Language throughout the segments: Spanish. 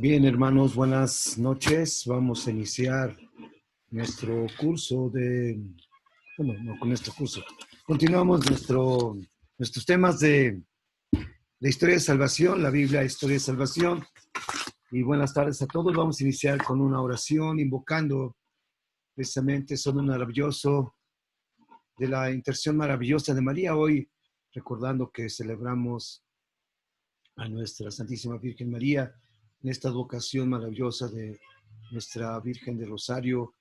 Bien, hermanos, buenas noches. Vamos a iniciar nuestro curso no con nuestro curso. Continuamos nuestros temas de historia de salvación, la Biblia, historia de salvación. Y buenas tardes a todos. Vamos a iniciar con una oración invocando precisamente sobre un maravilloso, de la intercesión maravillosa de María. Hoy recordando que celebramos a nuestra Santísima Virgen María en esta advocación maravillosa de nuestra Virgen de Rosario,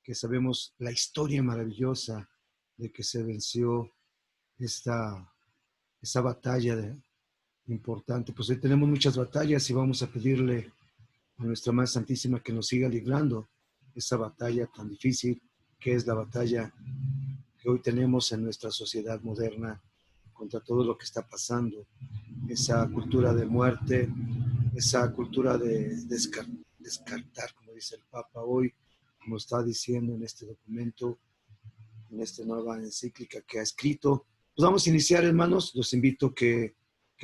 que sabemos la historia maravillosa de que se venció esa batalla importante. Pues hoy tenemos muchas batallas y vamos a pedirle a nuestra Madre Santísima que nos siga librando esa batalla tan difícil que es la batalla que hoy tenemos en nuestra sociedad moderna contra todo lo que está pasando, esa cultura de muerte, esa cultura de descartar, como dice el Papa hoy, como está diciendo en este documento, en esta nueva encíclica que ha escrito. Pues vamos a iniciar, hermanos, los invito que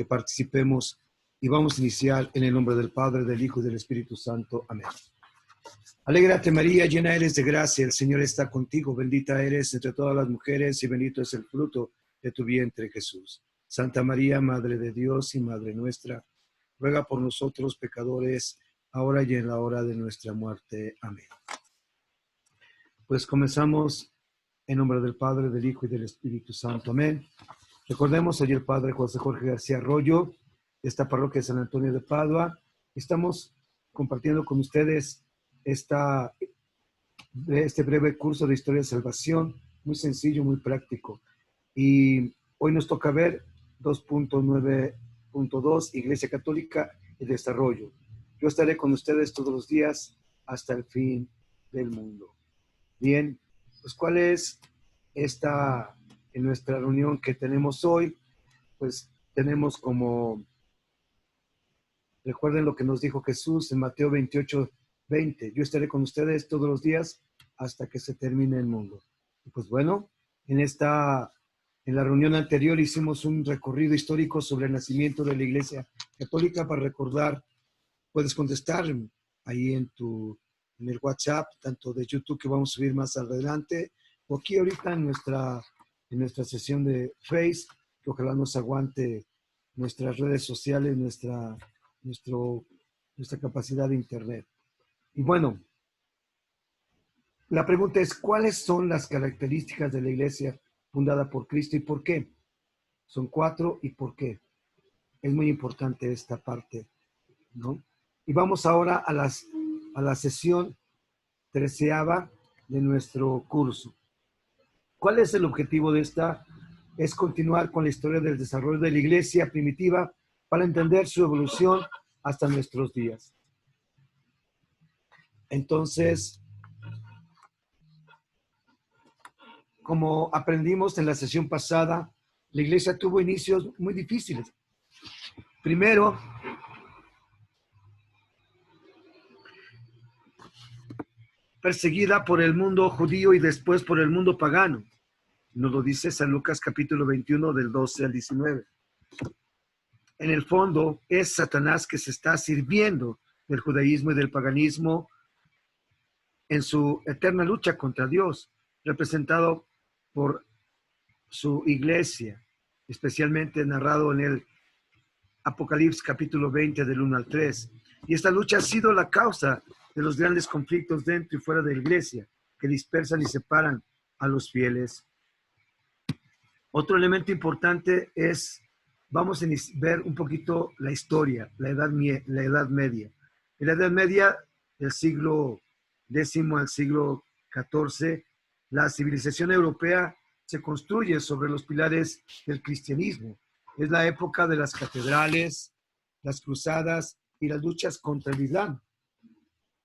participemos y vamos a iniciar en el nombre del Padre, del Hijo y del Espíritu Santo. Amén. Alégrate María, llena eres de gracia, el Señor está contigo, bendita eres entre todas las mujeres y bendito es el fruto de tu vientre, Jesús. Santa María, Madre de Dios y Madre nuestra, ruega por nosotros pecadores, ahora y en la hora de nuestra muerte. Amén. Pues comenzamos en nombre del Padre, del Hijo y del Espíritu Santo. Amén. Recordemos, soy el Padre José Jorge García Arroyo, de esta parroquia de San Antonio de Padua. Estamos compartiendo con ustedes este breve curso de Historia de Salvación, muy sencillo, muy práctico. Y hoy nos toca ver 2.9.2, Iglesia Católica y Desarrollo. Yo estaré con ustedes todos los días hasta el fin del mundo. Bien, pues ¿cuál es en nuestra reunión que tenemos hoy? Pues tenemos recuerden lo que nos dijo Jesús en Mateo 28:20. Yo estaré con ustedes todos los días hasta que se termine el mundo. Y pues bueno, en la reunión anterior hicimos un recorrido histórico sobre el nacimiento de la Iglesia Católica. Para recordar, puedes contestar ahí en el WhatsApp, tanto de YouTube que vamos a subir más adelante, o aquí ahorita en nuestra sesión de Face, que ojalá nos aguante nuestras redes sociales, nuestra capacidad de Internet. Y bueno, la pregunta es, ¿cuáles son las características de la Iglesia fundada por Cristo y por qué? Son 4 y por qué. Es muy importante esta parte, ¿no? Y vamos ahora a la sesión 13ª de nuestro curso. ¿Cuál es el objetivo de esta? Es continuar con la historia del desarrollo de la Iglesia primitiva para entender su evolución hasta nuestros días. Entonces, como aprendimos en la sesión pasada, la Iglesia tuvo inicios muy difíciles. Primero, perseguida por el mundo judío y después por el mundo pagano. Nos lo dice San Lucas capítulo 21 del 12 al 19. En el fondo es Satanás que se está sirviendo del judaísmo y del paganismo en su eterna lucha contra Dios, representado por su iglesia, especialmente narrado en el Apocalipsis capítulo 20 del 1 al 3. Y esta lucha ha sido la causa de los grandes conflictos dentro y fuera de la iglesia, que dispersan y separan a los fieles. Otro elemento importante es, vamos a ver un poquito la historia, la Edad Media. En la Edad Media, del siglo X al siglo XIV, la civilización europea se construye sobre los pilares del cristianismo. Es la época de las catedrales, las cruzadas y las luchas contra el Islam.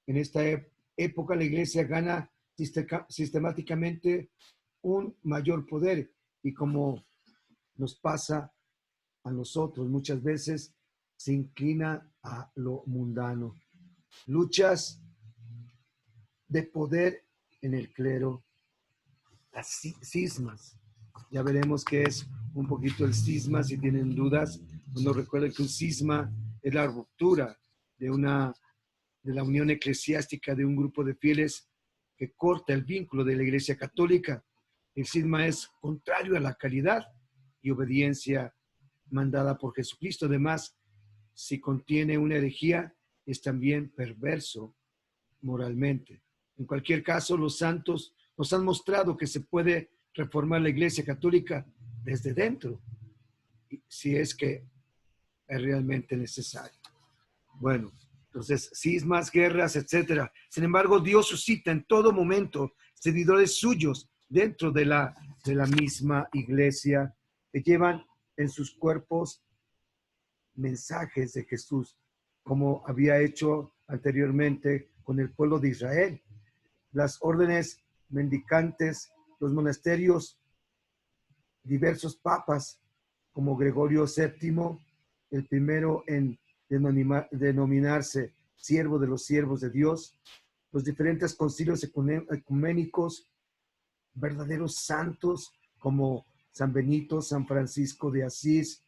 En esta época la iglesia gana sistemáticamente un mayor poder y como nos pasa a nosotros muchas veces, se inclina a lo mundano. Luchas de poder en el clero, las cismas. Ya veremos qué es un poquito el cisma, si tienen dudas. No recuerden que un cisma es la ruptura de una de la unión eclesiástica de un grupo de fieles que corta el vínculo de la Iglesia Católica. El cisma es contrario a la caridad y obediencia mandada por Jesucristo. Además, si contiene una herejía, es también perverso moralmente. En cualquier caso, los santos nos han mostrado que se puede reformar la Iglesia Católica desde dentro, si es que es realmente necesario. Bueno, entonces, cismas, guerras, etcétera. Sin embargo, Dios suscita en todo momento seguidores suyos dentro de la misma iglesia que llevan en sus cuerpos mensajes de Jesús, como había hecho anteriormente con el pueblo de Israel. Las órdenes mendicantes, los monasterios, diversos papas, como Gregorio VII, el primero en denominarse siervo de los siervos de Dios, los diferentes concilios ecuménicos, verdaderos santos como San Benito, San Francisco de Asís,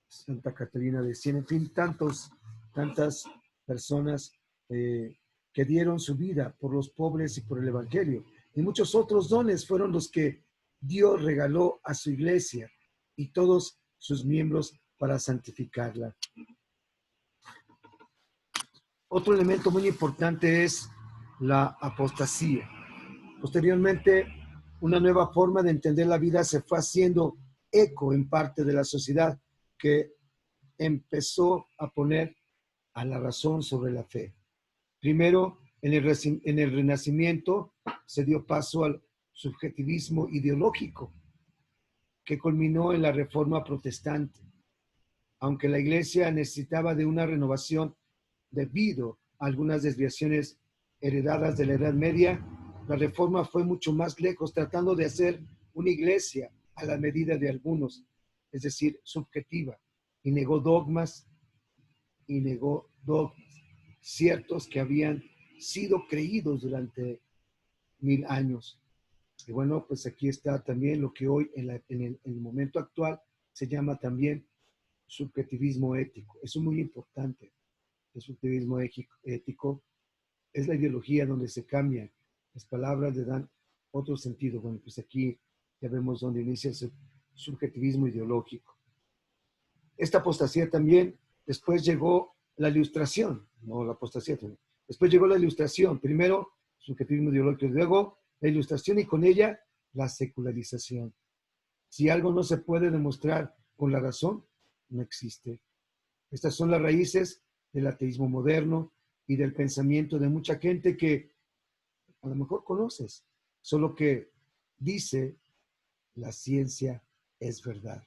Santa Catarina de Siena, en fin, tantas personas que dieron su vida por los pobres y por el Evangelio. Y muchos otros dones fueron los que Dios regaló a su iglesia y todos sus miembros para santificarla. Otro elemento muy importante es la apostasía. Posteriormente, una nueva forma de entender la vida se fue haciendo eco en parte de la sociedad que empezó a poner a la razón sobre la fe. Primero, en el Renacimiento se dio paso al subjetivismo ideológico que culminó en la Reforma Protestante. Aunque la Iglesia necesitaba de una renovación debido a algunas desviaciones heredadas de la Edad Media, la Reforma fue mucho más lejos, tratando de hacer una iglesia a la medida de algunos, es decir, subjetiva, y negó dogmas ciertos que habían sido creídos durante 1000 años. Y bueno, pues aquí está también lo que hoy en el momento actual se llama también subjetivismo ético. Eso es muy importante. El subjetivismo ético es la ideología donde se cambian las palabras, le dan otro sentido. Bueno, pues aquí ya vemos dónde inicia el subjetivismo ideológico. Esta apostasía también, después llegó la ilustración, no la apostasía también. Después llegó la ilustración, primero subjetivismo ideológico, luego la ilustración y con ella la secularización. Si algo no se puede demostrar con la razón, no existe. Estas son las raíces del ateísmo moderno y del pensamiento de mucha gente que a lo mejor conoces, solo que dice la ciencia es verdad.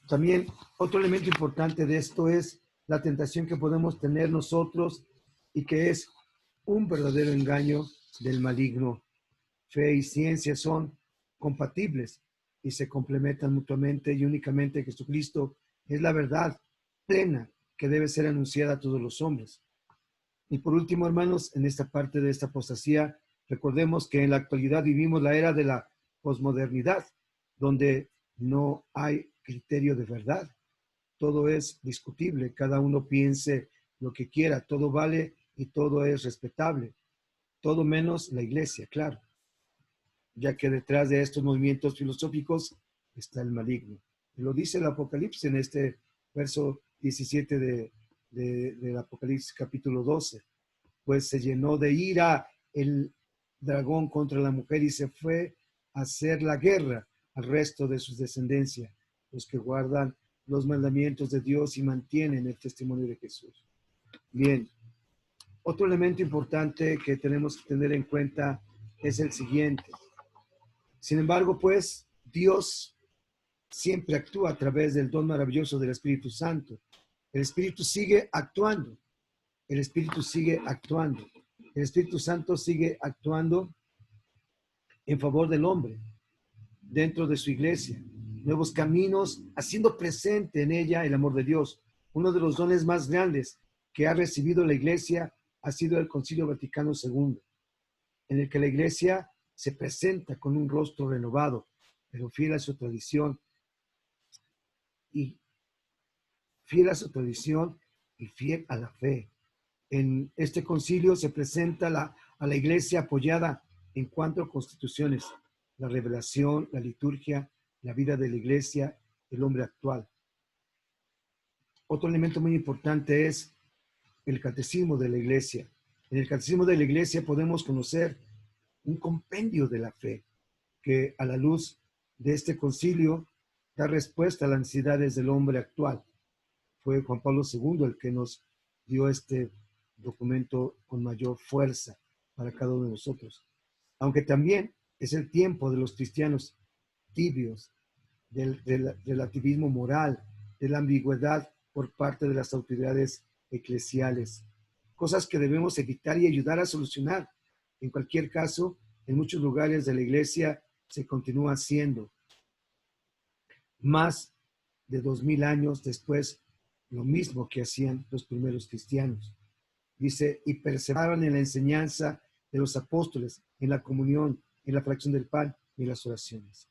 También otro elemento importante de esto es la tentación que podemos tener nosotros y que es un verdadero engaño del maligno. Fe y ciencia son compatibles y se complementan mutuamente y únicamente Jesucristo es la verdad plena que debe ser anunciada a todos los hombres. Y por último, hermanos, en esta parte de esta apostasía, recordemos que en la actualidad vivimos la era de la posmodernidad, donde no hay criterio de verdad. Todo es discutible, cada uno piense lo que quiera, todo vale y todo es respetable, todo menos la iglesia, claro, ya que detrás de estos movimientos filosóficos está el maligno. Y lo dice el Apocalipsis en este verso 17 del Apocalipsis capítulo 12. Pues se llenó de ira el dragón contra la mujer y se fue a hacer la guerra al resto de su descendencia, los que guardan los mandamientos de Dios y mantienen el testimonio de Jesús. Bien, otro elemento importante que tenemos que tener en cuenta es el siguiente. Sin embargo, pues, Dios siempre actúa a través del don maravilloso del Espíritu Santo. El Espíritu sigue actuando. El Espíritu sigue actuando. El Espíritu Santo sigue actuando en favor del hombre, dentro de su iglesia, nuevos caminos, haciendo presente en ella el amor de Dios. Uno de los dones más grandes que ha recibido la iglesia ha sido el Concilio Vaticano II, en el que la iglesia se presenta con un rostro renovado, pero fiel a su tradición y fiel a su tradición y fiel a la fe. En este concilio se presenta a la iglesia apoyada en 4 constituciones: la revelación, la liturgia, la vida de la iglesia, el hombre actual. Otro elemento muy importante es el catecismo de la iglesia. En el catecismo de la iglesia podemos conocer un compendio de la fe que, a la luz de este concilio, da respuesta a las necesidades del hombre actual. Fue Juan Pablo II el que nos dio este documento con mayor fuerza para cada uno de nosotros. Aunque también es el tiempo de los cristianos tibios, del relativismo moral, de la ambigüedad por parte de las autoridades eclesiales. Cosas que debemos evitar y ayudar a solucionar. En cualquier caso, en muchos lugares de la iglesia se continúa haciendo. Más de 2000 años después, lo mismo que hacían los primeros cristianos. Dice, y perseveraron en la enseñanza de los apóstoles, en la comunión, en la fracción del pan y en las oraciones.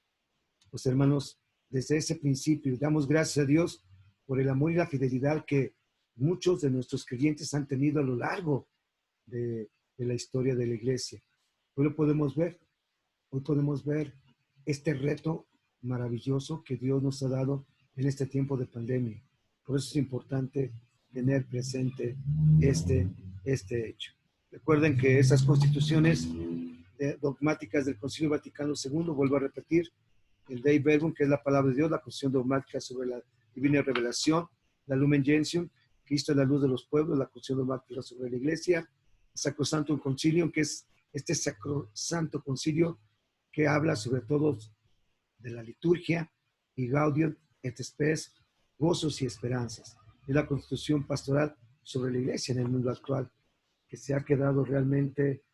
Pues hermanos, desde ese principio damos gracias a Dios por el amor y la fidelidad que muchos de nuestros creyentes han tenido a lo largo de la historia de la iglesia. Hoy lo podemos ver. Hoy podemos ver este reto maravilloso que Dios nos ha dado en este tiempo de pandemia. Por eso es importante tener presente este hecho. Recuerden que esas constituciones dogmáticas del Concilio Vaticano II, vuelvo a repetir, el Dei Verbum, que es la palabra de Dios, la constitución dogmática sobre la divina revelación, la Lumen Gentium, Cristo es la luz de los pueblos, la constitución dogmática sobre la iglesia, Sacrosantum Concilium, que es este sacrosanto concilio que habla sobre todo de la liturgia, y Gaudium et Spes, gozos y esperanzas. Es la constitución pastoral sobre la iglesia en el mundo actual, que se ha quedado realmente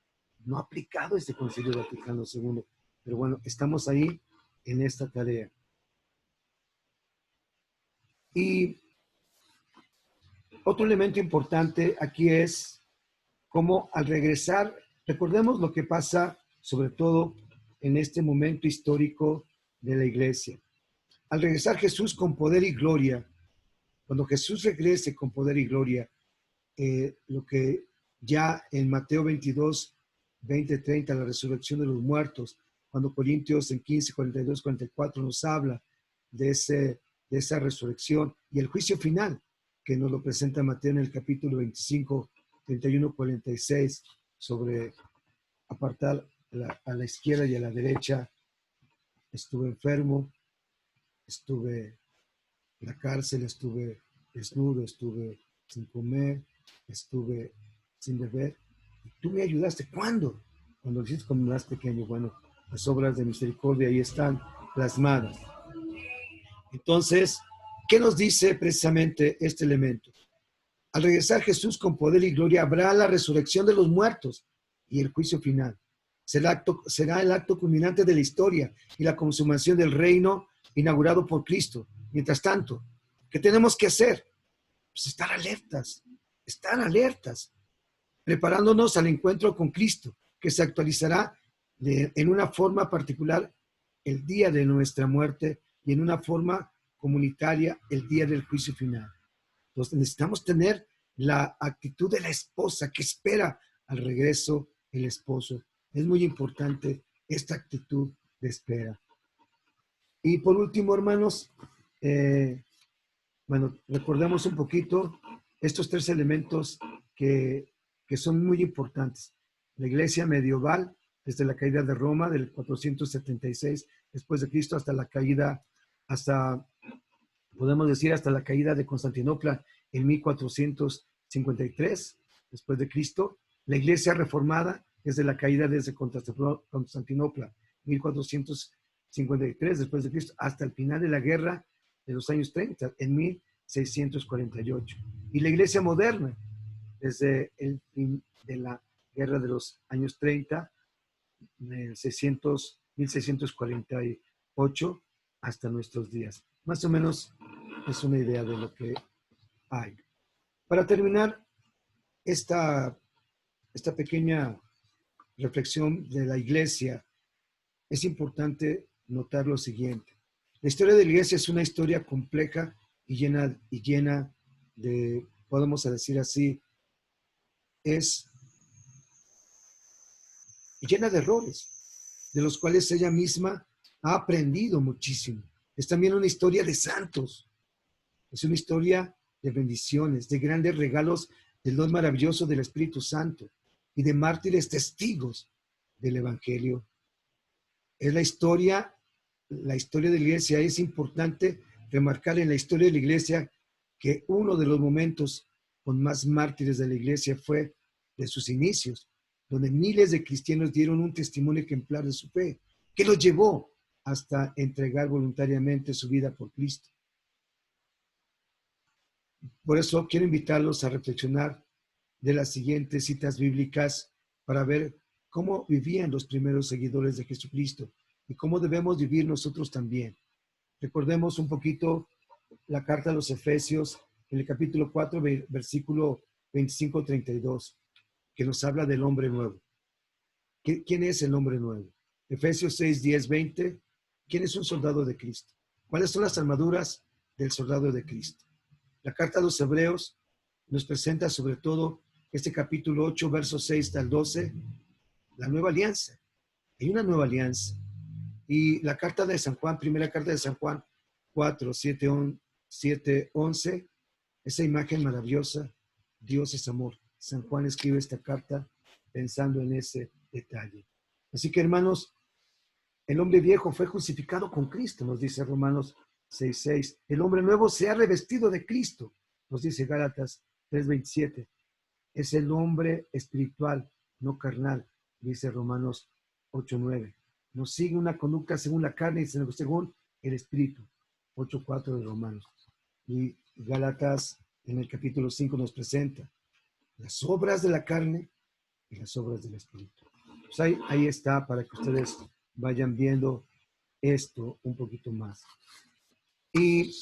no aplicado este Concilio Vaticano II. Pero bueno, estamos ahí en esta tarea. Y otro elemento importante aquí es cómo al regresar, recordemos lo que pasa sobre todo en este momento histórico de la iglesia. Al regresar Jesús con poder y gloria, cuando Jesús regrese con poder y gloria, lo que ya en Mateo 22, 20, 30, la resurrección de los muertos, cuando Corintios en 15, 42, 44 nos habla de esa resurrección y el juicio final, que nos lo presenta Mateo en el capítulo 25, 31, 46, sobre apartar a la izquierda y a la derecha. Estuve enfermo, estuve en la cárcel, estuve desnudo, estuve sin comer, estuve sin beber. Y tú me ayudaste. ¿Cuándo? Cuando lo hiciste como más pequeño. Bueno, las obras de misericordia ahí están plasmadas. Entonces, ¿qué nos dice precisamente este elemento? Al regresar Jesús con poder y gloria, habrá la resurrección de los muertos y el juicio final. Será el acto culminante de la historia y la consumación del reino inaugurado por Cristo. Mientras tanto, ¿qué tenemos que hacer? Pues estar alertas, preparándonos al encuentro con Cristo, que se actualizará en una forma particular el día de nuestra muerte y en una forma comunitaria el día del juicio final. Entonces necesitamos tener la actitud de la esposa que espera al regreso el esposo. Es muy importante esta actitud de espera. Y por último, hermanos, recordemos un poquito estos 3 elementos que son muy importantes. La iglesia medieval, desde la caída de Roma del 476 después de Cristo hasta la caída, podemos decir, hasta la caída de Constantinopla en 1453 después de Cristo. La iglesia reformada desde la caída desde Constantinopla 1453 después de Cristo hasta el final de la guerra de los años 30 en 1648. Y la iglesia moderna desde el fin de la guerra de los años 30, 1648 hasta nuestros días. Más o menos es una idea de lo que hay. Para terminar esta pequeña reflexión de la iglesia, es importante notar lo siguiente. La historia de la iglesia es una historia compleja y llena podemos decir así, es llena de errores, de los cuales ella misma ha aprendido muchísimo. Es también una historia de santos, es una historia de bendiciones, de grandes regalos del don maravilloso del Espíritu Santo y de mártires testigos del Evangelio. Es la historia de la iglesia. Es importante remarcar en la historia de la iglesia que uno de los momentos con más mártires de la iglesia fue de sus inicios, donde miles de cristianos dieron un testimonio ejemplar de su fe, que los llevó hasta entregar voluntariamente su vida por Cristo. Por eso quiero invitarlos a reflexionar de las siguientes citas bíblicas para ver cómo vivían los primeros seguidores de Jesucristo y cómo debemos vivir nosotros también. Recordemos un poquito la carta a los Efesios en el capítulo 4, versículo 25-32, que nos habla del hombre nuevo. ¿Quién es el hombre nuevo? Efesios 6, 10, 20. ¿Quién es un soldado de Cristo? ¿Cuáles son las armaduras del soldado de Cristo? La carta a los Hebreos nos presenta sobre todo este capítulo 8, versos 6 al 12, la nueva alianza. Hay una nueva alianza. Y la carta de San Juan, primera carta de San Juan 4, 7, 11, esa imagen maravillosa, Dios es amor. San Juan escribe esta carta pensando en ese detalle. Así que, hermanos, el hombre viejo fue crucificado con Cristo, nos dice Romanos 6:6. El hombre nuevo se ha revestido de Cristo, nos dice Gálatas 3:27. Es el hombre espiritual, no carnal, dice Romanos 8:9. Nos sigue una conducta según la carne y según el espíritu, 8:4 de Romanos. Y Gálatas en el capítulo 5 nos presenta las obras de la carne y las obras del espíritu. Pues ahí está para que ustedes vayan viendo esto un poquito más. Y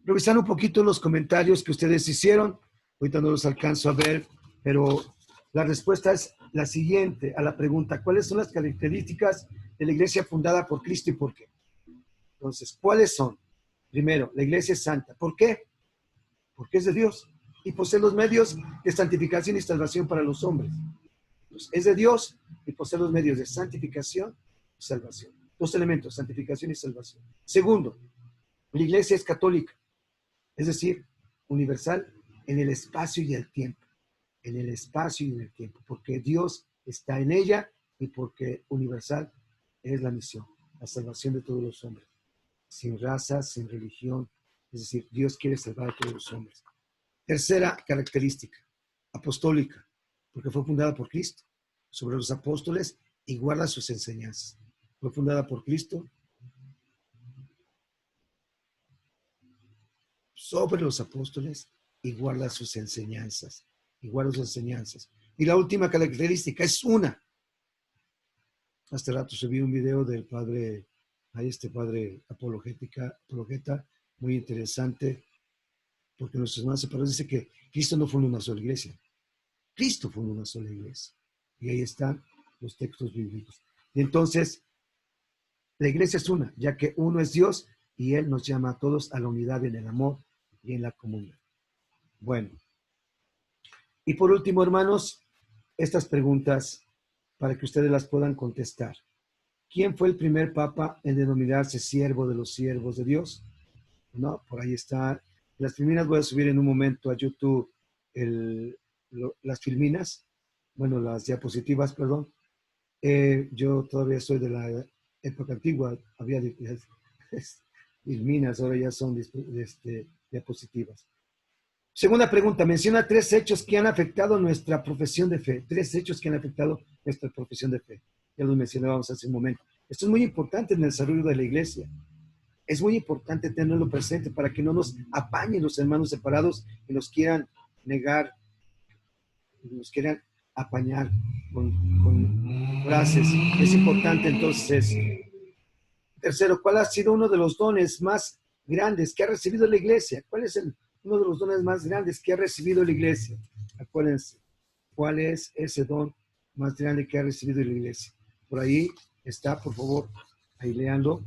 revisando un poquito los comentarios que ustedes hicieron, ahorita no los alcanzo a ver, pero la respuesta es la siguiente a la pregunta: ¿cuáles son las características de la iglesia fundada por Cristo y por qué? Entonces, ¿cuáles son? Primero, la iglesia es santa. ¿Por qué? Porque es de Dios y posee los medios de santificación y salvación para los hombres. Entonces, es de Dios y posee los medios de santificación y salvación. Dos elementos, santificación y salvación. Segundo, la iglesia es católica, es decir, universal en el espacio y el tiempo. En el espacio y en el tiempo, porque Dios está en ella y porque universal es la misión, la salvación de todos los hombres, sin raza, sin religión, es decir, Dios quiere salvar a todos los hombres. Tercera característica, apostólica, porque fue fundada por Cristo, sobre los apóstoles y guarda sus enseñanzas. Fue fundada por Cristo, sobre los apóstoles y guarda sus enseñanzas. Y la última característica es una. Hace rato subí un video del padre, padre apologeta, muy interesante, porque nuestros hermanos separados dice que Cristo no fundó una sola iglesia. Cristo fundó una sola iglesia. Y ahí están los textos bíblicos. Y entonces, la iglesia es una, ya que uno es Dios y Él nos llama a todos a la unidad en el amor y en la comunión. Bueno. Y por último, hermanos, estas preguntas para que ustedes las puedan contestar. ¿Quién fue el primer papa en denominarse siervo de los siervos de Dios? No, por ahí está. Las filminas voy a subir en un momento a YouTube las filminas, bueno, las diapositivas, perdón. Yo todavía soy de la época antigua, había filminas, ahora ya son diapositivas. Segunda pregunta, menciona 3 hechos que han afectado nuestra profesión de fe. 3 hechos que han afectado nuestra profesión de fe. Ya los mencionábamos hace un momento. Esto es muy importante en el desarrollo de la iglesia. Es muy importante tenerlo presente para que no nos apañen los hermanos separados y nos quieran negar, nos quieran apañar con frases. Es importante entonces. Tercero, ¿cuál ha sido uno de los dones más grandes que ha recibido la iglesia? ¿Cuál es uno de los dones más grandes que ha recibido la iglesia? Acuérdense, ¿cuál es ese don más grande que ha recibido la iglesia? Por ahí está, por favor, ahí leanlo.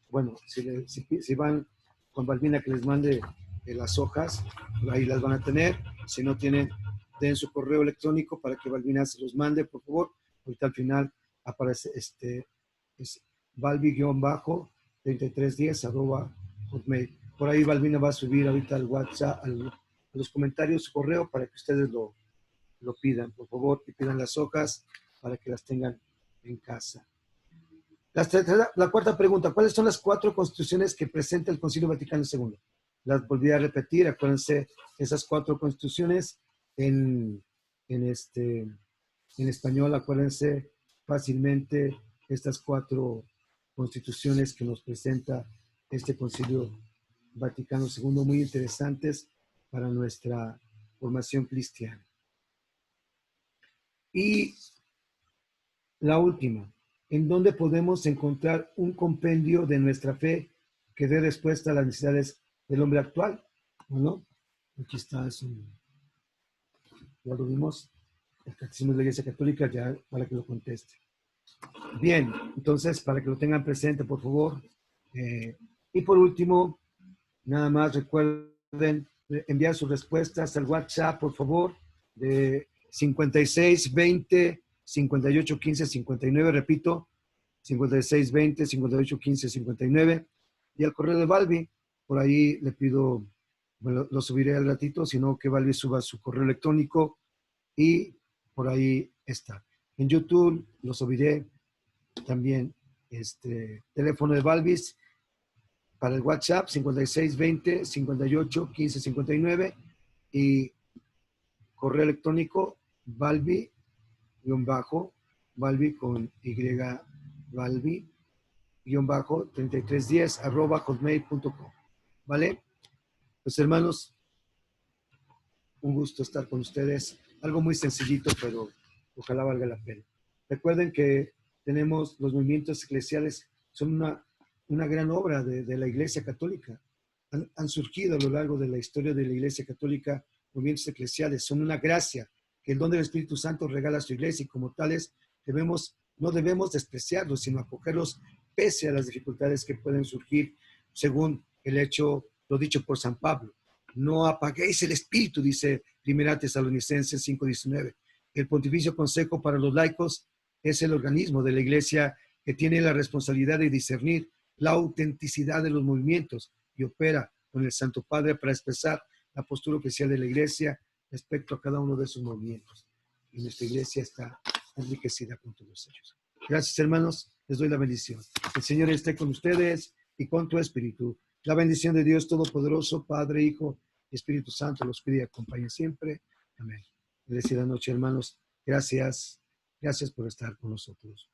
Bueno, si van con Balbina que les mande las hojas, ahí las van a tener. Si no tienen, den su correo electrónico para que Balbina se los mande, por favor. Ahorita al final aparece es balbi-3310 @ hotmail. Por ahí Balbina va a subir ahorita al WhatsApp, a los comentarios su correo para que ustedes lo pidan, por favor, y pidan las hojas para que las tengan en casa. La cuarta pregunta, ¿cuáles son las 4 constituciones que presenta el Concilio Vaticano II? Las volví a repetir, acuérdense, esas 4 constituciones en español, acuérdense fácilmente estas 4 constituciones que nos presenta este Concilio Vaticano II, muy interesantes para nuestra formación cristiana. Y la última, ¿en dónde podemos encontrar un compendio de nuestra fe que dé respuesta a las necesidades del hombre actual? Bueno, aquí está, ya lo vimos, el Catecismo de la Iglesia Católica, ya para que lo conteste. Bien, entonces, para que lo tengan presente, por favor. Y por último, nada más recuerden enviar sus respuestas al WhatsApp, por favor, de 56 20 58 15 59, repito, 56 20 58 15 59, y al correo de Balbi, por ahí le pido, bueno, lo subiré al ratito, sino que Balbi suba su correo electrónico y por ahí está. En YouTube lo subiré también, teléfono de Balbis para el WhatsApp 56 20 58 15 59 y correo electrónico Balbi Balbi con Y, Balbi 3310 @hotmail.com. ¿Vale? Pues hermanos, un gusto estar con ustedes. Algo muy sencillito, pero ojalá valga la pena. Recuerden que tenemos los movimientos eclesiales, son una gran obra de la Iglesia Católica. Han surgido a lo largo de la historia de la Iglesia Católica movimientos eclesiales, son una gracia que el don del Espíritu Santo regala a su Iglesia y como tales no debemos despreciarlos, sino acogerlos pese a las dificultades que pueden surgir según el hecho, lo dicho por San Pablo. No apaguéis el Espíritu, dice 1 Tesalonicenses 5:19. El Pontificio Consejo para los Laicos es el organismo de la Iglesia que tiene la responsabilidad de discernir la autenticidad de los movimientos y opera con el Santo Padre para expresar la postura oficial de la Iglesia respecto a cada uno de sus movimientos. Y nuestra Iglesia está enriquecida con todos ellos. Gracias, hermanos. Les doy la bendición. El Señor esté con ustedes y con tu espíritu. La bendición de Dios Todopoderoso, Padre, Hijo y Espíritu Santo los cuide y acompañe siempre. Amén. Bendecida noche, hermanos. Gracias. Gracias por estar con nosotros.